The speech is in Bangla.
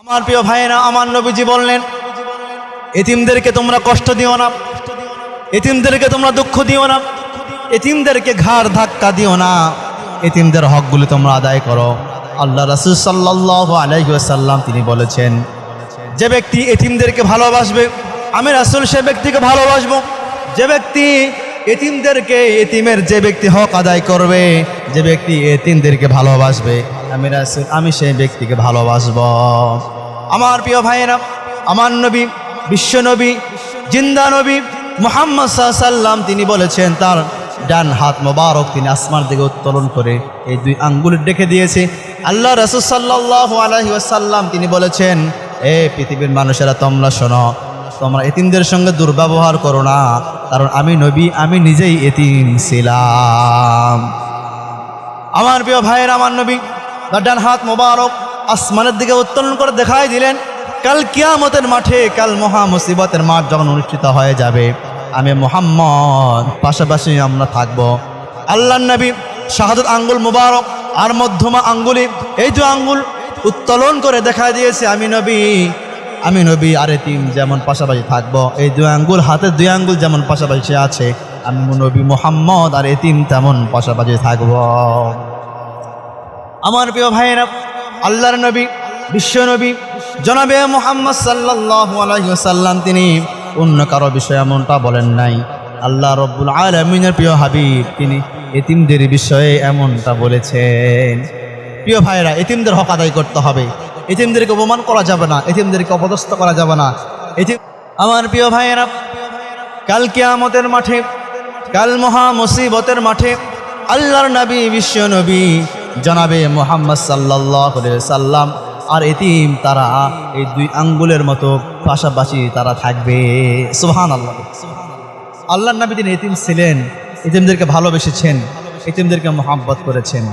আমার প্রিয় ভাইয়েরা, আমার নবীজি বললেন, এতিমদেরকে তোমরা কষ্ট দিও না, এতিমদেরকে তোমরা দুঃখ দিও না, এতিমদেরকে ঘাড় ধাক্কা দিও না, এতিমদের হকগুলি তোমরা আদায় করো। আল্লাহ রাসূল সাল্লাল্লাহু আলাইহি ওয়াসাল্লাম তিনি বলেছেন, যে ব্যক্তি এতিমদেরকে ভালোবাসবে, আমি রাসূল সে ব্যক্তিকে ভালোবাসবো। যে ব্যক্তি এতিমদেরকে, এতিমের যে ব্যক্তি হক আদায় করবে, যে ব্যক্তি এতিমদেরকে ভালোবাসবে, আমি রাসূল আমি সেই ব্যক্তিকে ভালোবাসবো। আমার প্রিয় ভাইয়েরা, আমার নবী, বিশ্ব নবী, জিন্দা নবী মুহাম্মদ সাল্লাল্লাহু আলাইহি ওয়াসাল্লাম তিনি বলেছেন, তার ডান হাত মোবারক তিনি আসমানের দিকে উত্তোলন করে এই দুই আঙ্গুল রেখে দিয়েছে। আল্লাহ রাসূল সাল্লাল্লাহু আলাইহি ওয়াসাল্লাম তিনি বলেছেন, এ পৃথিবীর মানুষেরা তোমরা শোনো, তোমরা এতিমদের সঙ্গে দুর্ব্যবহার করো না, কারণ আমি নবী, আমি নিজেই এতিম ছিলাম। আমার প্রিয় ভাইয়ের, আমার নবী তার ডান হাত মোবারক আসমানের দিকে উত্তোলন করে দেখাই দিলেন, কাল কিয়ামতের মাঠে, কাল মহা মুসিবতের মাঠ যখন অনুষ্ঠিত হয়ে যাবে, আমি মুহাম্মদ পাশাপাশি আমরা থাকবো। আল্লাহর নবী শাহাদাত আঙ্গুল মুবারক আর মধ্যমা আঙ্গুলি, এই দুই আঙ্গুল উত্তোলন করে দেখা দিয়েছে, আমি নবী আর এতিম যেমন পাশাপাশি থাকবো। এই দুই আঙ্গুল, হাতের দুই আঙ্গুল যেমন পাশাপাশি আছে, আমি নবী মুহাম্মদ আর এতিম তেমন পাশাপাশি থাকবো। আমার প্রিয় ভাইয়েরা, আল্লাহর নবী, বিশ্ব নবী জনাবে মুহাম্মদ সাল্লাল্লাহু আলাইহি ওয়াসাল্লাম তিনি অন্য কারো বিষয়ে এমনটা বলেন নাই। আল্লাহ রব্বুল আলামিনের প্রিয় হাবিব তিনি এতিমদের বিষয়ে এমনটা বলেছেন। প্রিয় ভাইয়েরা, এতিমদের হক আদায় করতে হবে, এতিমদেরকে অপমান করা যাবে না, এতিমদেরকে অপদস্থ করা যাবে না। আমার প্রিয় ভাইয়েরা, কাল কিয়ামতের মাঠে, কাল মহা মুসিবতের মাঠে আল্লাহর নবী, বিশ্ব নবী জনাবে মুহাম্মদ সাল্লাল্লাহু আলাইহি ওয়াসাল্লাম আর এতিম তারা এই দুই আঙ্গুলের মতো পাশাপাশি তারা থাকবে। সুবহানাল্লাহ। আল্লাহর নবী তিনি এতিম ছিলেন, এতিমদেরকে ভালোবেসেছেন, এতিমদেরকে মহব্বত করেছেন।